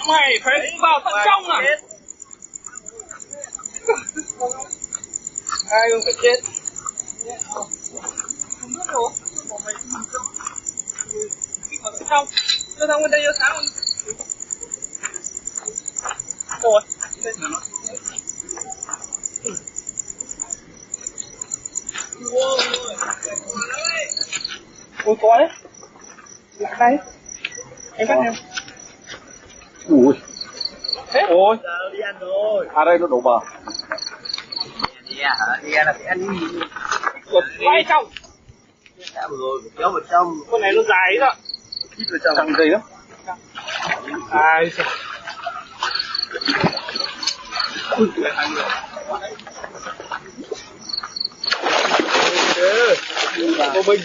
Mày phải vào tận trong à? Ai cũng phải chết. Không nước rồi. Vào tận trong. Cho thằng bên đây cho sáng. Rồi. Ôi có đấy. Lại đây. Em bắt em. Ui. Thế? Ôi. Giờ đi ăn rồi. À đây nó đổ bờ. Đi à hả? Đi là phải ăn cái gì? Quật vai trong. Đã rồi, kéo vào trong. Con này nó dài đó. Hít vào trong. Căng dây lắm. Ai trời. Ui, hai người. Cô Bình.